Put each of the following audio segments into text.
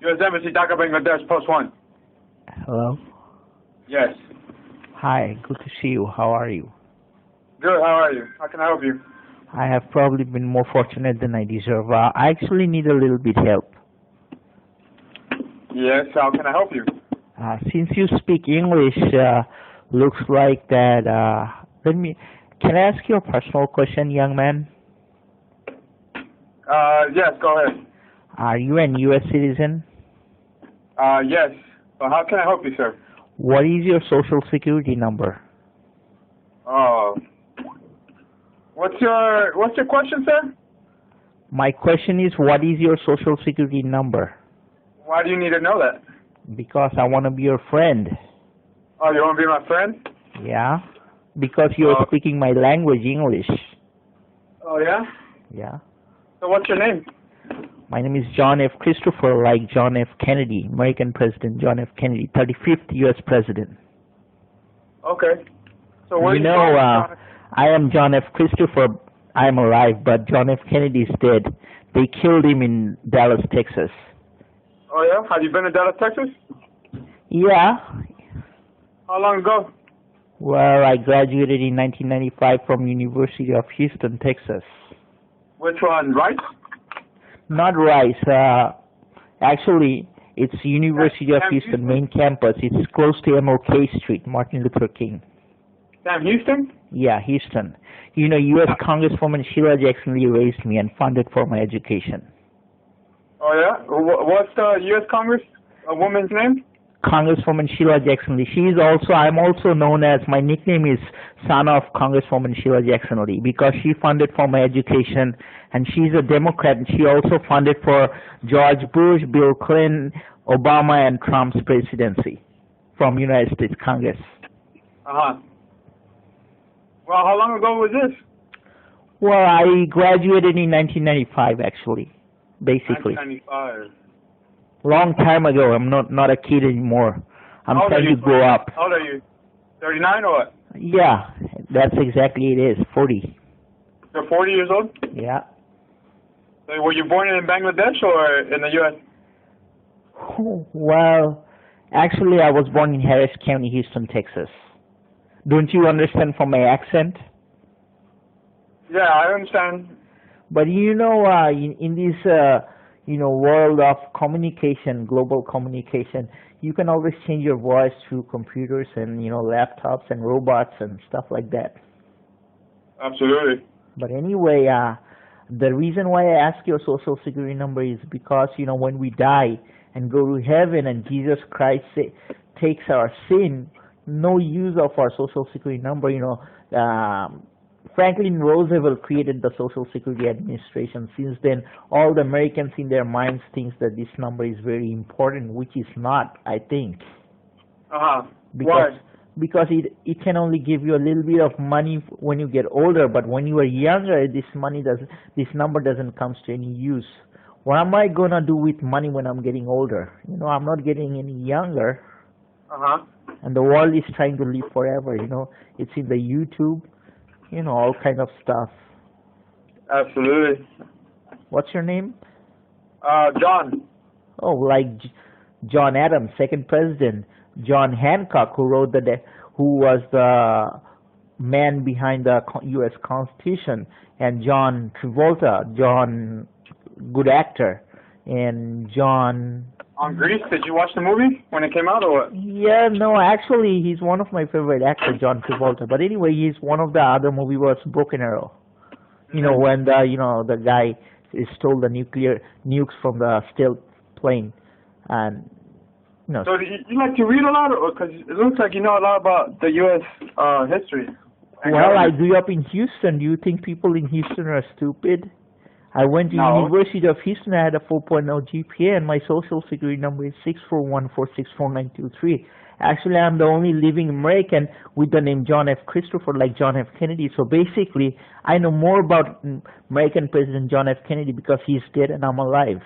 U.S. Embassy, Dhaka, Bangladesh, post 1. Hello? Yes. Hi, good to see you. How are you? Good, how are you? How can I help you? I have probably been more fortunate than I deserve. I actually need a little bit help. Yes, how can I help you? Since you speak English, looks like that, can I ask you a personal question, young man? Yes, go ahead. Are you an U.S. citizen? Yes. But how can I help you, sir? What is your social security number? What's your question, sir? My question is, what is your social security number? Why do you need to know that? Because I want to be your friend. Oh, you want to be my friend? Yeah? Because you're speaking my language, English. Oh, yeah? Yeah. So what's your name? My name is John F. Christopher, like John F. Kennedy, American President John F. Kennedy, 35th U.S. President. Okay. So where you are you know, from? I am John F. Christopher. I am alive, but John F. Kennedy is dead. They killed him in Dallas, Texas. Oh, yeah? Have you been to Dallas, Texas? Yeah. How long ago? Well, I graduated in 1995 from University of Houston, Texas. Which one, Rice? Not Rice. Actually, it's University of Houston main campus. It's close to MLK Street, Martin Luther King. Sam Houston? Yeah, Houston. You know, U.S. Congresswoman Sheila Jackson Lee raised me and funded for my education. Oh, yeah? What's the U.S. Congress woman's name? Congresswoman Sheila Jackson Lee. I'm also known as, my nickname is son of Congresswoman Sheila Jackson Lee because she funded for my education, and she's a Democrat, and she also funded for George Bush, Bill Clinton, Obama, and Trump's presidency from United States Congress. Uh-huh. Well, how long ago was this? Well, I graduated in 1995, actually, basically. 1995. Long time ago. I'm not a kid anymore. I'm trying to grow up. How old are you? 39 or what? Yeah, that's exactly it is. 40. You're 40 years old? Yeah. So were you born in Bangladesh or in the U.S.? Well, actually, I was born in Harris County, Houston, Texas. Don't you understand from my accent? Yeah, I understand. But you know, in this world of communication, global communication, you can always change your voice through computers and laptops and robots and stuff like that. Absolutely. But anyway, the reason why I ask your social security number is because when we die and go to heaven and Jesus Christ takes our sin, no use of our social security number. Franklin Roosevelt created the Social Security Administration. Since then, all the Americans in their minds think that this number is very important, which is not, I think. Uh-huh. Why? Because it can only give you a little bit of money when you get older, but when you are younger, this number doesn't come to any use. What am I gonna do with money when I'm getting older? I'm not getting any younger. Uh-huh. And the world is trying to live forever. It's in the YouTube. All kind of stuff. Absolutely. What's your name? John. Oh, like John Adams, second president. John Hancock, who was the man behind the U.S. Constitution, and John Travolta, John, good actor, and John. On Grease, did you watch the movie when it came out or what? Yeah, no, actually, he's one of my favorite actors, John Travolta. But anyway, he's one of the other movie was Broken Arrow. When the guy stole the nukes from the stealth plane, and So you like to read a lot, because it looks like you know a lot about the U.S. History. Well, I grew up in Houston. Do you think people in Houston are stupid? I went to University of Houston. I had a 4.0 GPA, and my social security number is 641464923. Actually, I'm the only living American with the name John F. Christopher, like John F. Kennedy. So basically, I know more about American President John F. Kennedy because he's dead and I'm alive.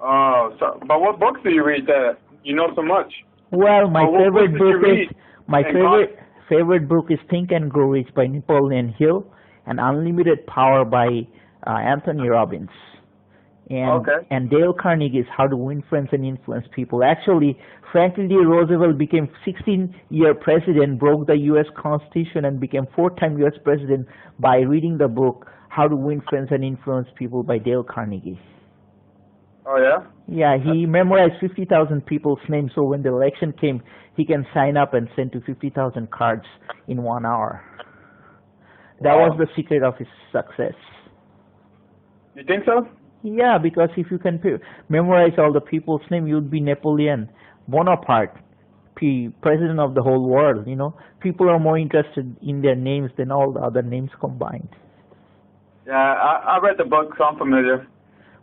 Oh, but what books do you read that you know so much? Well, my favorite book is Think and Grow Rich by Napoleon Hill, and Unlimited Power by Anthony Robbins. And Dale Carnegie's How to Win Friends and Influence People. Actually, Franklin D. Roosevelt became 16-year president, broke the U.S. Constitution, and became 4-time U.S. president by reading the book How to Win Friends and Influence People by Dale Carnegie. Oh, yeah? Yeah, he memorized 50,000 people's names, so when the election came, he can sign up and send to 50,000 cards in 1 hour. That was the secret of his success. You think so? Yeah, because if you can memorize all the people's name, you'd be Napoleon Bonaparte, president of the whole world. You know, people are more interested in their names than all the other names combined. Yeah, I read the book, so I'm familiar.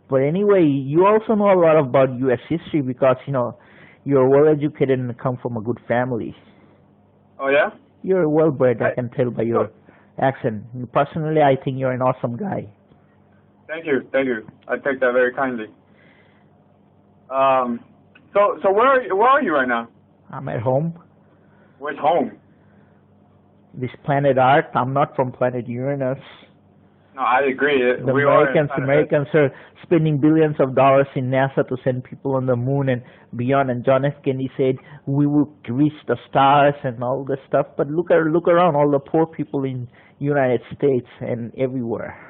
But anyway, you also know a lot about U.S. history because, you know, you're well-educated and come from a good family. Oh, yeah? You're well-bred, I can tell by your accent. Personally, I think you're an awesome guy. Thank you. I take that very kindly. So where are you right now? I'm at home. Where's home? This planet Earth. I'm not from planet Uranus. No, I agree. The Americans are spending billions of dollars in NASA to send people on the moon and beyond. And John F. Kennedy said we will reach the stars and all this stuff. But look around, all the poor people in United States and everywhere.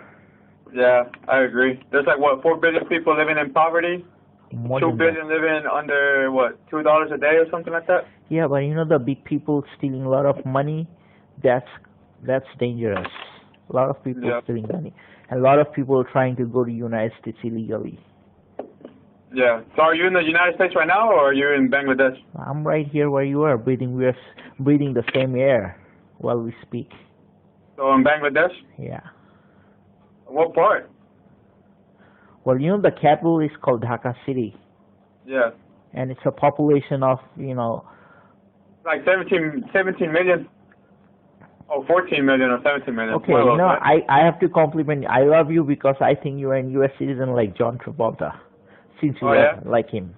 Yeah, I agree. There's like, what, 4 billion people living in poverty? More 2 billion living under, what, $2 a day or something like that? Yeah, but you know the big people stealing a lot of money? That's dangerous. A lot of people stealing money. And a lot of people are trying to go to the United States illegally. Yeah. So are you in the United States right now, or are you in Bangladesh? I'm right here where you are, breathing. We're breathing the same air while we speak. So in Bangladesh? Yeah. What part? Well, you know the capital is called Dhaka City. Yeah. And it's a population of, you know... Like 17 million? Oh, 14 million or 17 million. Okay, you know, I have to compliment you. I love you because I think you're a U.S. citizen like John Travolta, since you like him.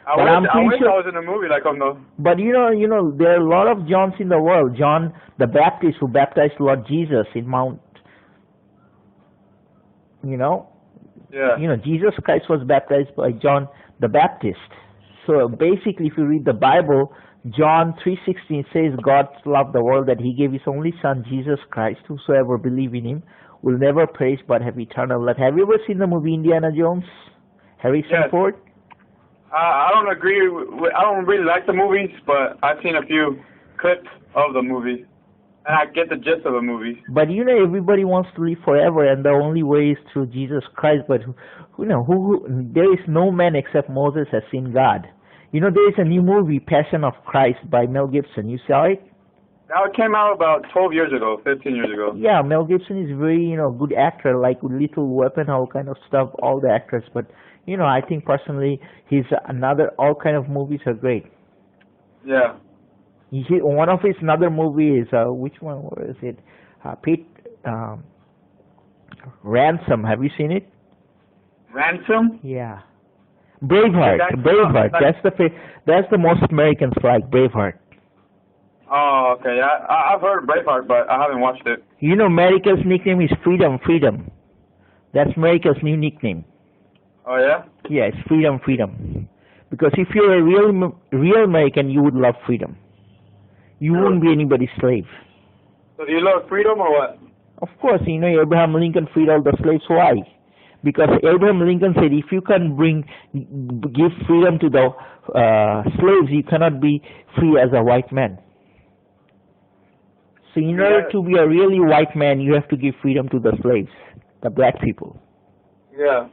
I wish I was in a movie like him, though. But you know, there are a lot of Johns in the world. John the Baptist, who baptized Lord Jesus in Mount... You know? Yeah. You know, Jesus Christ was baptized by John the Baptist. So basically, if you read the Bible, John 3:16 says God loved the world that He gave His only Son, Jesus Christ. Whosoever believe in Him will never perish but have eternal life. Have you ever seen the movie Indiana Jones? Harrison Ford? I don't agree. I don't really like the movies, but I've seen a few clips of the movies. And I get the gist of the movie. But you know, everybody wants to live forever, and the only way is through Jesus Christ. But there is no man except Moses has seen God. You know, there is a new movie, Passion of Christ, by Mel Gibson. You saw it? Now it came out about 12 years ago, 15 years ago. Yeah, Mel Gibson is very, good actor, like Little Weapon, all kind of stuff, all the actors. But I think personally, all kind of movies are great. Yeah. One of his another movie is which one was it? Ransom. Have you seen it? Ransom? Yeah. Braveheart. Braveheart. That's the most Americans like Braveheart. Oh, okay. I've heard of Braveheart, but I haven't watched it. You know, America's nickname is Freedom. Freedom. That's America's new nickname. Oh yeah? Yeah, it's Freedom. Freedom. Because if you're a real American, you would love freedom. You wouldn't be anybody's slave. So do you love freedom or what? Of course, Abraham Lincoln freed all the slaves. Why? Because Abraham Lincoln said, if you can give freedom to the slaves, you cannot be free as a white man. So in order to be a really white man, you have to give freedom to the slaves, the black people. Yeah.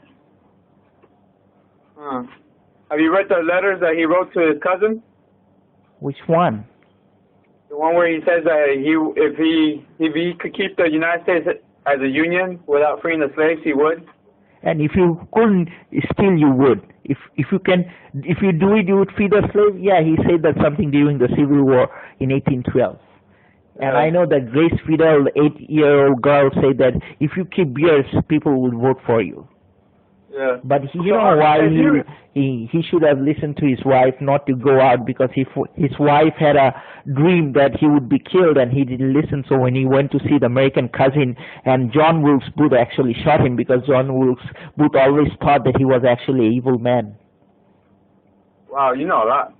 Have you read the letters that he wrote to his cousin? Which one? The one where he says that if he could keep the United States as a union without freeing the slaves, he would. And if you couldn't, still you would. If you do it, you would free the slaves. Yeah, he said that something during the Civil War in 1812. And I know that Grace Fidel, the 8-year-old girl, said that if you keep beers, people will vote for you. Yeah. But you know why he should have listened to his wife not to go out, because his wife had a dream that he would be killed and he didn't listen. So when he went to see the American Cousin, and John Wilkes Booth actually shot him, because John Wilkes Booth always thought that he was actually an evil man. Wow, you know a lot.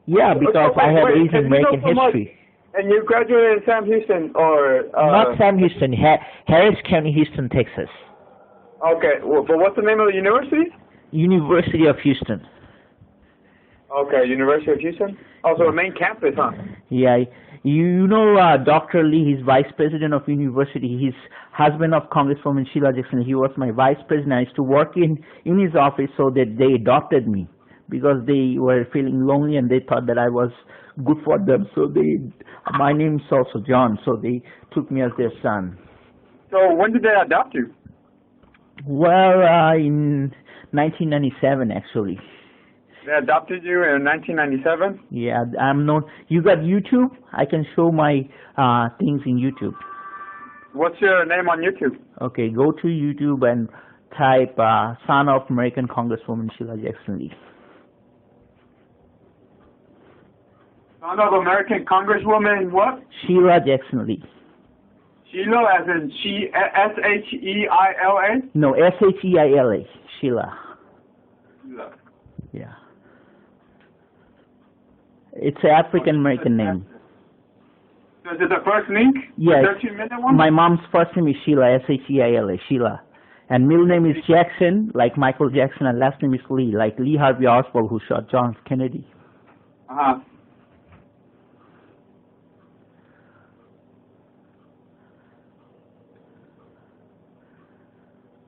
Yeah, because I had Asian American history. And you graduated in Sam Houston, or not Sam Houston, Harris County, Houston, Texas. Okay, well, but what's the name of the university? University of Houston. Okay, University of Houston? Also a main campus, huh? Yeah. You know Dr. Lee, he's vice president of university. He's husband of Congresswoman Sheila Jackson. He was my vice president. I used to work in his office, so that they adopted me, because they were feeling lonely and they thought that I was good for them. So my name's also John, so they took me as their son. So when did they adopt you? Well, in 1997, actually. They adopted you in 1997? Yeah, I'm known. You got YouTube? I can show my things in YouTube. What's your name on YouTube? Okay, go to YouTube and type son of American Congresswoman Sheila Jackson Lee. Son of American Congresswoman what? Sheila Jackson Lee. Sheila as in S-H-E-I-L-A? No, S-H-E-I-L-A. Sheila. Sheila. Yeah. It's an African American name. So is it the first link? Yes. The 13-minute one? My mom's first name is Sheila, S-H-E-I-L-A, Sheila. And middle name is Jackson, like Michael Jackson, and last name is Lee, like Lee Harvey Oswald, who shot John F. Kennedy. Uh-huh.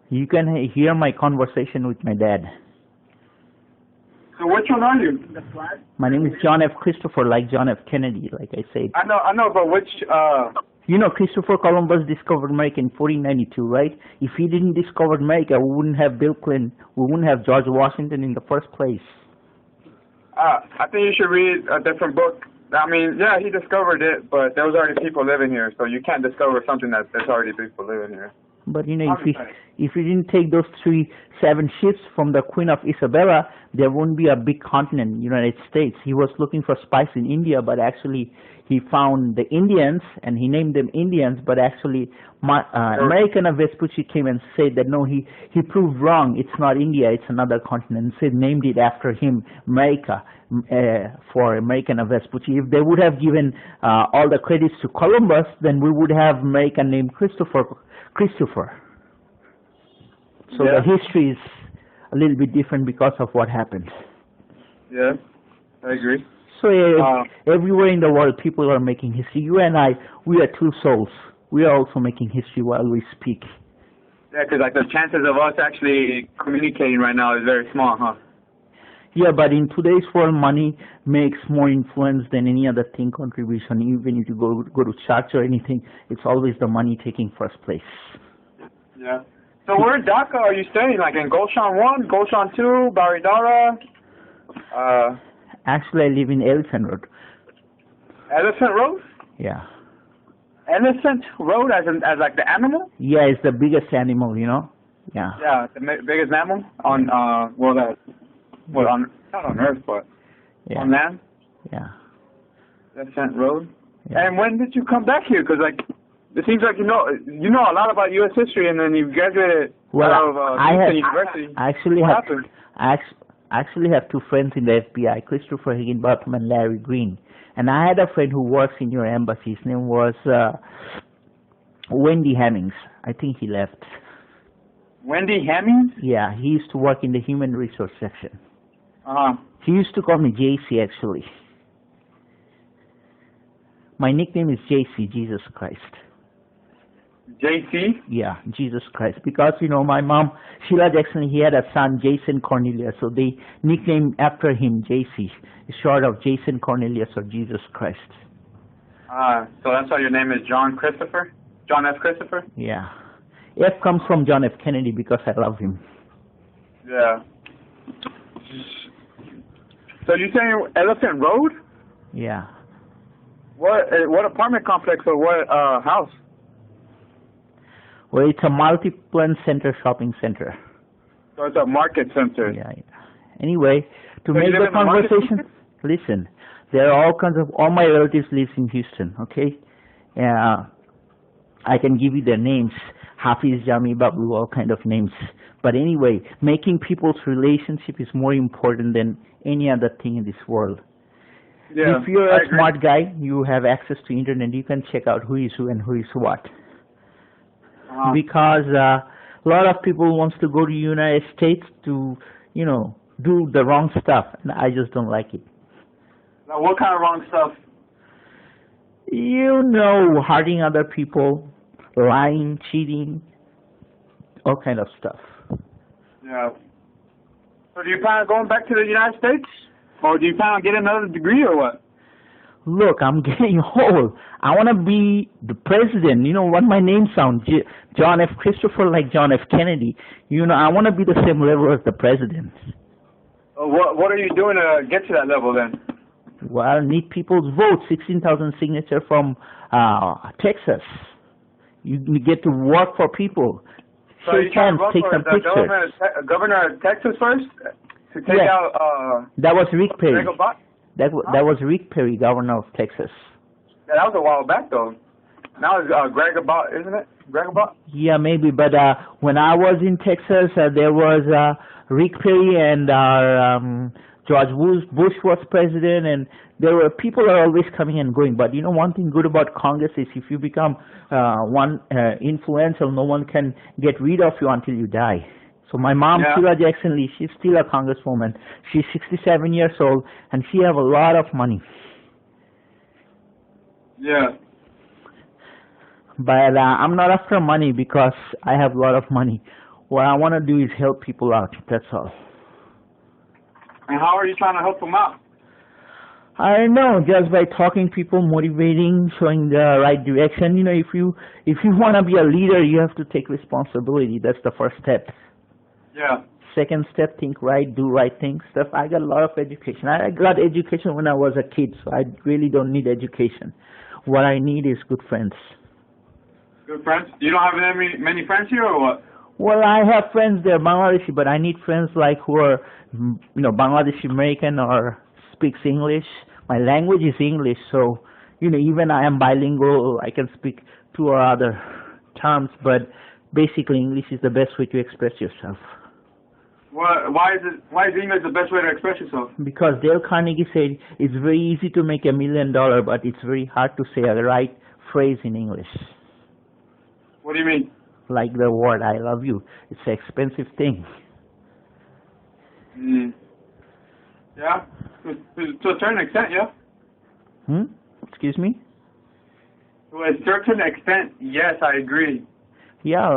You can hear my conversation with my dad. So which one are you? My name is John F. Christopher, like John F. Kennedy, like I said. I know, but which, You know, Christopher Columbus discovered America in 1492, right? If he didn't discover America, we wouldn't have Bill Clinton, we wouldn't have George Washington in the first place. I think you should read a different book. I mean, yeah, he discovered it, but there was already people living here, so you can't discover something that there's already people living here. But you know, if we didn't take those 7 ships from the Queen of Isabella, there wouldn't be a big continent, United States. He was looking for spice in India, but actually he found the Indians and he named them Indians. But actually, American Vespucci came and said that no, he proved wrong. It's not India, it's another continent. Said named it after him, America, for American Vespucci. If they would have given all the credits to Columbus, then we would have American named Christopher. So yeah. The history is a little bit different because of what happened. Yeah, I agree. So everywhere in the world, people are making history. You and I, we are two souls. We are also making history while we speak. Yeah, because like the chances of us actually communicating right now is very small, huh? Yeah, but in today's world, money makes more influence than any other thing contribution. Even if you go to church or anything, it's always the money taking first place. Yeah. So where in Dhaka are you staying? Like in Gulshan 1, Gulshan 2, Baridara? Actually, I live in Elephant Road. Elephant Road? Yeah. Elephant Road as like the animal? Yeah, it's the biggest animal, you know? Yeah. Yeah, the biggest mammal on, not on Earth, but on land? Yeah. Elephant Road? Yeah. And when did you come back here? Because like, it seems like you know a lot about U.S. history, and then you graduated out of Houston University. I actually have 2 friends in the FBI, Christopher Higginbotham and Larry Green. And I had a friend who works in your embassy. His name was Wendy Hemmings. I think he left. Wendy Hemmings? Yeah, he used to work in the human resource section. Uh-huh. He used to call me JC, actually. My nickname is JC, Jesus Christ. JC? Yeah, Jesus Christ. Because, you know, my mom, Sheila Jackson, he had a son, Jason Cornelius. So they nicknamed after him JC, short of Jason Cornelius or Jesus Christ. So that's why your name is John Christopher? John F. Christopher? Yeah. F comes from John F. Kennedy because I love him. Yeah. So you're saying Elephant Road? Yeah. What apartment complex or what house? Well, it's a multi-plan center shopping center. So it's a market center. Yeah. Anyway, to So make you live the in the market conversation, center? listen, there are all my relatives live in Houston, okay? I can give you their names, Hafiz, Jami, Babu, all kind of names. But anyway, making people's relationship is more important than any other thing in this world. Yeah, if you're I a agree. smart guy, you have access to internet, you can check out who is who and who is what. Because a lot of people wants to go to United States to, do the wrong stuff, and I just don't like it. Now, what kind of wrong stuff? Hurting other people, lying, cheating, all kind of stuff. Yeah. So do you plan on going back to the United States? Or do you plan on getting another degree or what? Look, I'm getting old. I want to be the president. You know what my name sounds? John F. Christopher, like John F. Kennedy. I want to be the same level as the president. What are you doing to get to that level then? Well, I need people's votes. 16,000 signatures from Texas. You get to work for people. So you Shake trying hands, to vote take for some the pictures. governor of Texas first? To take out... that was Rick Perry. That was Rick Perry, governor of Texas. Yeah, that was a while back, though. Now it's Greg Abbott, isn't it? Greg Abbott? Yeah, maybe. But when I was in Texas, there was Rick Perry and George Bush was president, and people are always coming and going. But one thing good about Congress is if you become influential, no one can get rid of you until you die. So my mom, Sheila Jackson Lee, she's still a congresswoman. She's 67 years old, and she have a lot of money. Yeah. But I'm not after money because I have a lot of money. What I want to do is help people out. That's all. And how are you trying to help them out? I don't know, just by talking people, motivating, showing the right direction. If you want to be a leader, you have to take responsibility. That's the first step. Yeah. Second step, think right, do right things. Stuff. I got a lot of education. I got education when I was a kid, so I really don't need education. What I need is good friends. Good friends? You don't have many friends here, or what? Well, I have friends there, Bangladeshi, but I need friends like who are, Bangladeshi American or speaks English. My language is English, so even I am bilingual. I can speak two or other terms, but basically English is the best way to express yourself. Why is English the best way to express yourself? Because Dale Carnegie said it's very easy to make $1 million, but it's very hard to say the right phrase in English. What do you mean? Like the word "I love you." It's an expensive thing. Yeah, to a certain extent, yeah. Excuse me? To a certain extent, yes, I agree. Yeah,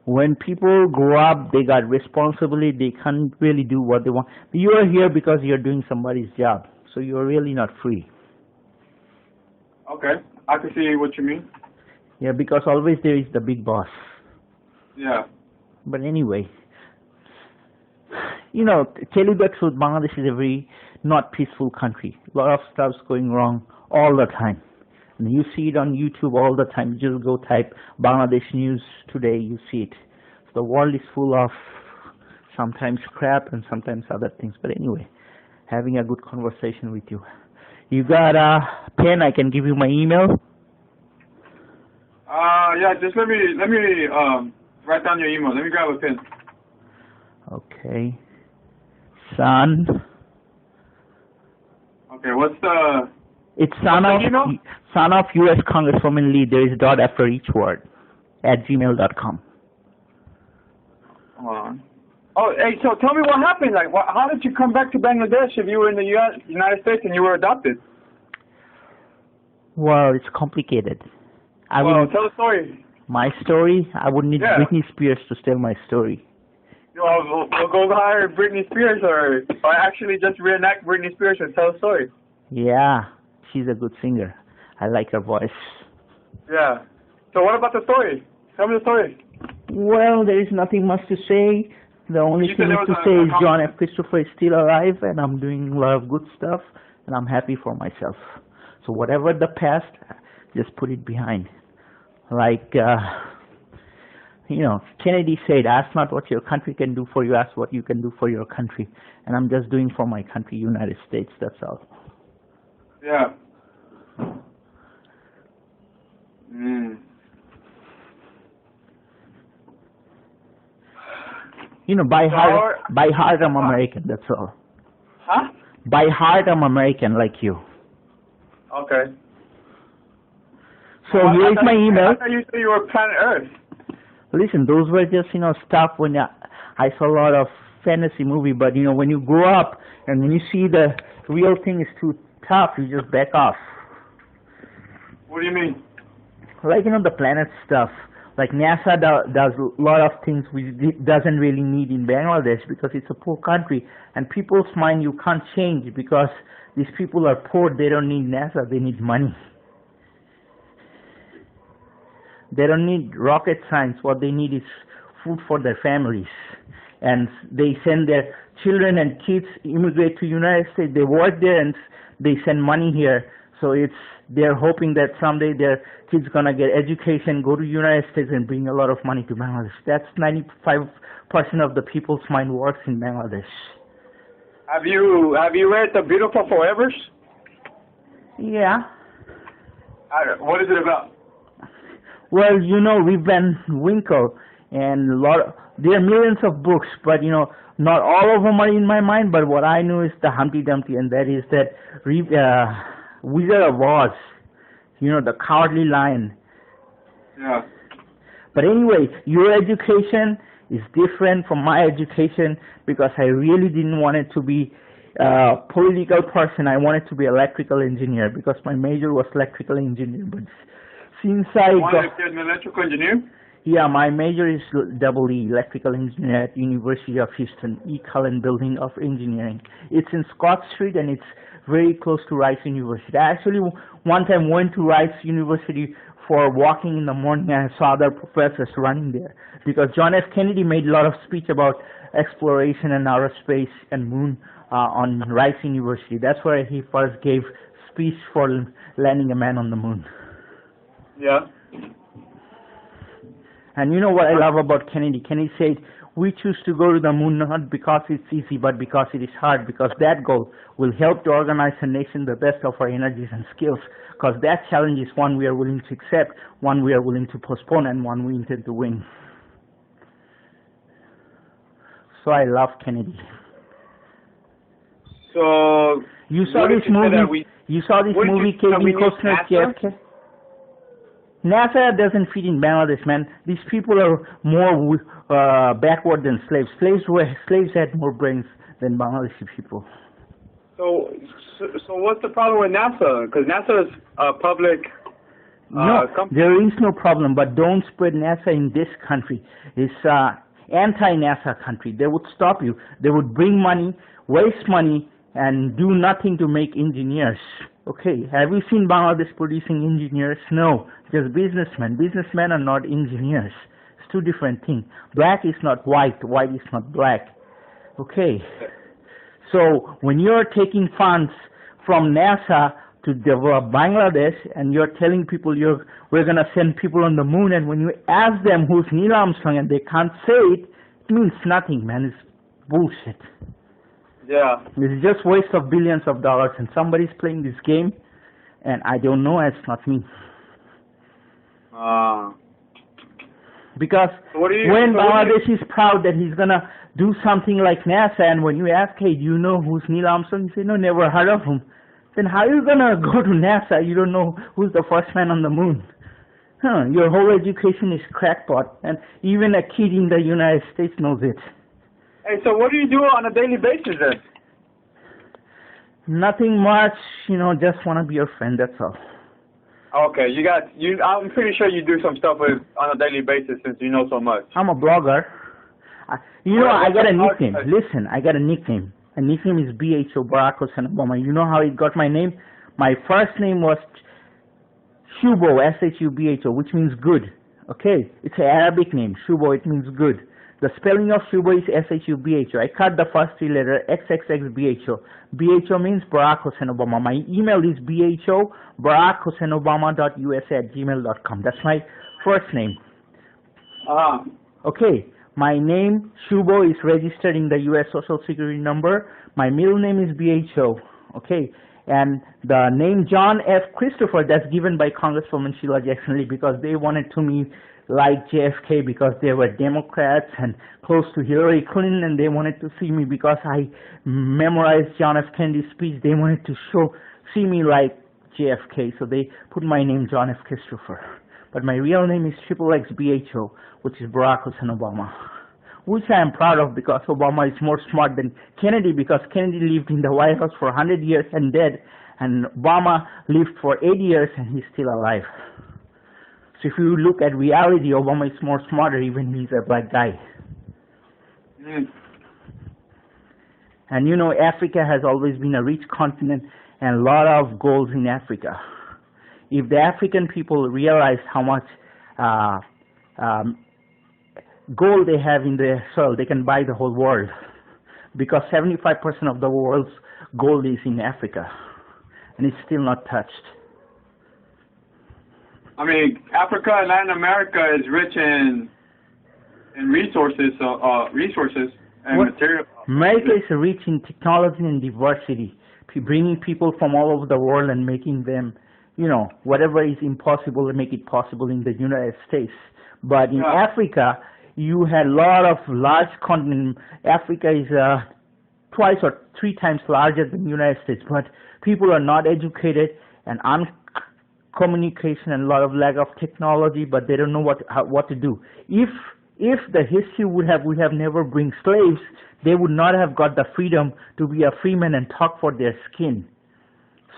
when people grow up, they got responsibility, they can't really do what they want. You are here because you're doing somebody's job, so you're really not free. Okay, I can see what you mean. Yeah, because always there is the big boss. Yeah. But anyway, tell you the truth, Bangladesh is a very not peaceful country. A lot of stuff's going wrong all the time. And you see it on YouTube all the time. You just go type Bangladesh news today, you see it. So the world is full of sometimes crap and sometimes other things. But anyway, having a good conversation with you. You got a pen? I can give you my email. Yeah, just let me write down your email. Let me grab a pen. Okay. Son. Okay, what's the... It's son of U.S. Congresswoman Lee. There is a dot after each word. @gmail.com. Hold on. Oh, hey, so tell me what happened. How did you come back to Bangladesh if you were in the United States and you were adopted? Well, it's complicated. Tell the story. My story? I would need Britney Spears to tell my story. We'll go hire Britney Spears or actually just reenact Britney Spears and tell a story. Yeah, she's a good singer. I like her voice. Yeah. So what about the story? Tell me the story. Well, there is nothing much to say. The only thing to say is John F. Christopher is still alive, and I'm doing a lot of good stuff, and I'm happy for myself. So whatever the past, just put it behind. Kennedy said, ask not what your country can do for you, ask what you can do for your country. And I'm just doing for my country, United States, that's all. Yeah. Mm. By heart I'm American, that's all. Huh? By heart I'm American, like you. Okay. So here's my email. I thought you said you were planet Earth. Listen, those were just, stuff when I saw a lot of fantasy movie, but, when you grow up and when you see the real thing is too tough, you just back off. What do you mean? Like, the planet stuff. Like NASA does a lot of things which it doesn't really need in Bangladesh because it's a poor country. And people's mind you can't change because these people are poor. They don't need NASA. They need money. They don't need rocket science. What they need is food for their families. And they send their children and kids immigrate to United States. They work there and they send money here. So they're hoping that someday their kids gonna get education, go to United States and bring a lot of money to Bangladesh. That's 95% of the people's mind works in Bangladesh. Have you read The Beautiful Forevers? Yeah. What is it about? Well, Rip Van Winkle and there are millions of books, but not all of them are in my mind. But what I know is the Humpty Dumpty, and that is that Wizard of Oz, the Cowardly Lion. Yeah. But anyway, your education is different from my education because I really didn't want it to be a political person. I wanted to be electrical engineer because my major was electrical engineer. But since I wanted to be an electrical engineer? Yeah, my major is EE, electrical engineer at University of Houston, E. Cullen Building of Engineering. It's in Scott Street and it's very close to Rice University. I actually one time went to Rice University for walking in the morning and I saw other professors running there because John F. Kennedy made a lot of speech about exploration and outer space and moon on Rice University. That's where he first gave speech for landing a man on the moon. Yeah. And you know what I love about Kennedy? Kennedy said, we choose to go to the moon not because it's easy, but because it is hard, because that goal will help to organize a nation the best of our energies and skills, because that challenge is one we are willing to accept, one we are willing to postpone, and one we intend to win. So I love Kennedy. So you saw this movie? You saw this movie, Kevin Costner, JFK? NASA doesn't fit in Bangladesh, man. These people are more backward than slaves. Slaves had more brains than Bangladeshi people. So what's the problem with NASA? Because NASA is a public company. There is no problem, but don't spread NASA in this country. It's anti-NASA country. They would stop you. They would bring money, waste money, and do nothing to make engineers. Okay, have you seen Bangladesh producing engineers? No, just businessmen. Businessmen are not engineers. It's two different things. Black is not white, white is not black. Okay, so when you're taking funds from NASA to develop Bangladesh and you're telling people we're going to send people on the moon, and when you ask them who's Neil Armstrong and they can't say it, it means nothing, man. It's bullshit. Yeah. It's just waste of billions of dollars, and somebody's playing this game, and I don't know, it's not me. Because when Bangladesh is proud that he's gonna do something like NASA, and when you ask, hey, do you know who's Neil Armstrong? You say, no, never heard of him. Then how are you gonna go to NASA? You don't know who's the first man on the moon. Your whole education is crackpot, and even a kid in the United States knows it. Hey, so what do you do on a daily basis then? Nothing much, just want to be your friend, that's all. Okay, I'm pretty sure you do some stuff on a daily basis since you know so much. I'm a blogger. I got a nickname. Listen, I got a nickname. A nickname is BHO, Barack Hussein Obama. You know how it got my name? My first name was Shubho, S-H-U-B-H-O, which means good. Okay? It's an Arabic name. Shubho, it means good. The spelling of Shubho is S-H-U-B-H-O. I cut the first three letters, xxxbho. BHO means Barack Hussein Obama. My email is bho@barackhusseinobama.usa@gmail.com. That's my first name. Okay, my name, Shubho, is registered in the U.S. Social Security number. My middle name is BHO. Okay, and the name John F. Christopher, that's given by Congresswoman Sheila Jackson Lee because they wanted to me like JFK because they were Democrats and close to Hillary Clinton, and they wanted to see me because I memorized John F. Kennedy's speech. They wanted to see me like JFK, so they put my name John F. Christopher. But my real name is xxxbho, which is Barack Hussein Obama, which I am proud of because Obama is more smart than Kennedy because Kennedy lived in the White House for 100 years and dead, and Obama lived for 8 years and he's still alive. So if you look at reality, Obama is more smarter even he's a black guy. And you know, Africa has always been a rich continent and a lot of gold in Africa. If the African people realized how much gold they have in their soil, they can buy the whole world. Because 75% of the world's gold is in Africa, and it's still not touched. I mean, Africa and Latin America is rich in resources and material. America is rich in technology and diversity, bringing people from all over the world and making them, you know, whatever is impossible to make it possible in the United States. But in Africa, you had a lot of large continent. Africa is 2 or 3 times larger than the United States, but people are not educated and communication and a lot of lack of technology, but they don't know what to do. If the history would have never bring slaves, they would not have got the freedom to be a freeman and talk for their skin.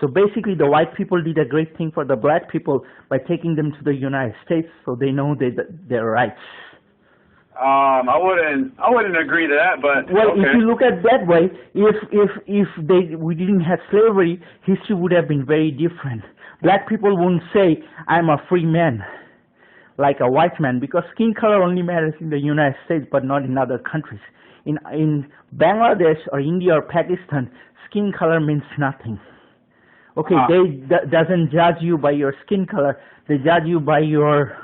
So basically, the white people did a great thing for the black people by taking them to the United States, so they know their rights. I wouldn't agree to that, but well, okay. If you look at it that way, if we didn't have slavery, history would have been very different. Black people wouldn't say, "I'm a free man," like a white man, because skin color only matters in the United States, but not in other countries. In Bangladesh or India or Pakistan, skin color means nothing. Okay, they doesn't judge you by your skin color. They judge you by your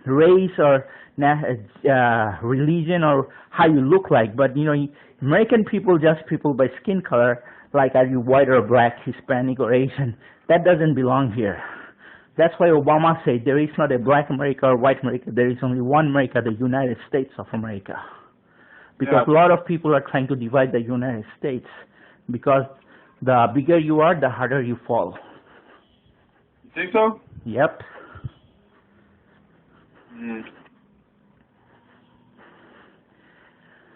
race or religion or how you look like. But you know, American people judge people by skin color, like are you white or black, Hispanic or Asian. That doesn't belong here. That's why Obama said there is not a black America or white America. There is only one America, the United States of America. Because a lot of people are trying to divide the United States. Because the bigger you are, the harder you fall. You think so? Yep.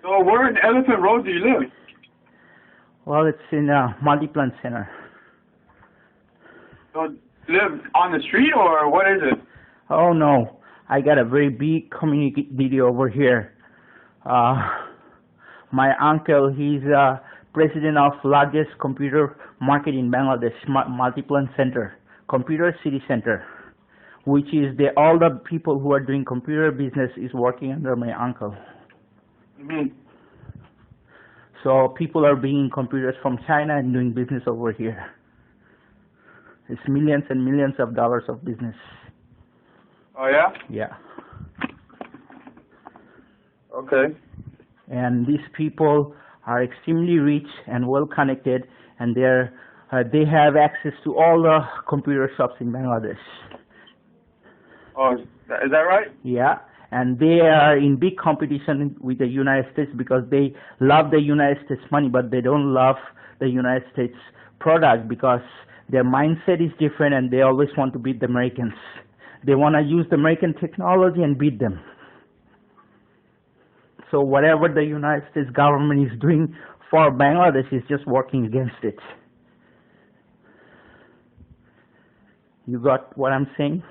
So where in Elephant Road do you live? Well, it's in a multi-plant center. So you live on the street or what is it? Oh no, I got a very big community over here. My uncle, he's president of largest computer market in Bangladesh, multi-plant center, computer city center, which is all the people who are doing computer business is working under my uncle. So people are bringing computers from China and doing business over here. It's millions and millions of dollars of business. Oh yeah? Yeah. Okay. And these people are extremely rich and well connected, and they have access to all the computer shops in Bangladesh. Oh, is that right? Yeah, and they are in big competition with the United States because they love the United States money, but they don't love the United States product because their mindset is different and they always want to beat the Americans. They want to use the American technology and beat them. So whatever the United States government is doing for Bangladesh is just working against it. You got what I'm saying?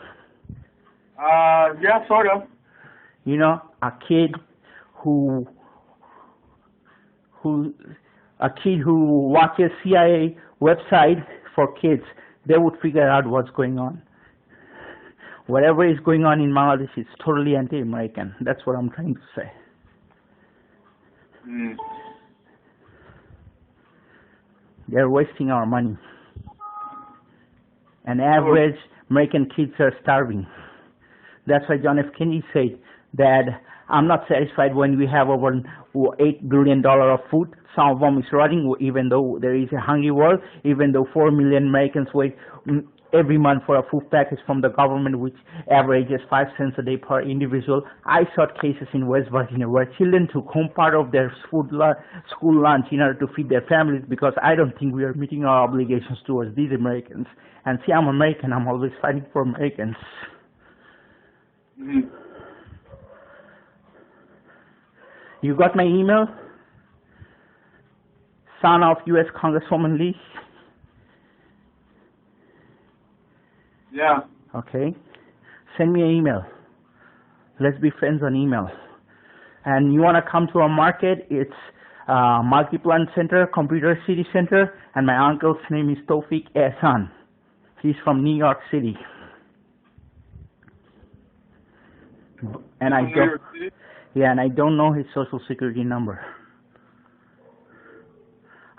Yeah, sort of. You know, a kid who watches CIA website for kids, they would figure out what's going on. Whatever is going on in Bangladesh is totally anti-American. That's what I'm trying to say. They're wasting our money. And average American kids are starving. That's why John F. Kennedy said that I'm not satisfied when we have over $8 billion of food. Some of them is rotting, even though there is a hungry world, even though 4 million Americans wait every month for a food package from the government, which averages 5 cents a day per individual. I saw cases in West Virginia where children took home part of their school lunch in order to feed their families, because I don't think we are meeting our obligations towards these Americans. And see, I'm American. I'm always fighting for Americans. Mm-hmm. You got my email? Son of U.S. Congresswoman Lee? Yeah. Okay. Send me an email. Let's be friends on email. And you want to come to our market? It's Multiplant Center, Computer City Center, and my uncle's name is Tawfiq Ehsan. He's from New York City. And I don't, yeah, and I don't know his social security number.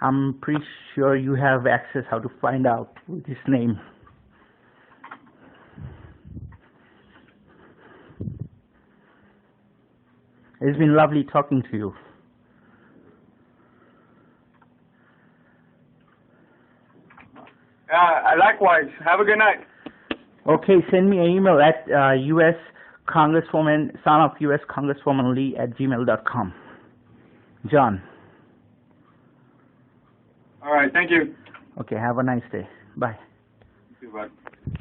I'm pretty sure you have access how to find out with his name. It's been lovely talking to you. Likewise. Have a good night. Okay, send me an email at U.S. Congresswoman, son of U.S. Congresswoman Lee at gmail.com. John. All right. Thank you. Okay, have a nice day. Bye. You too, bye.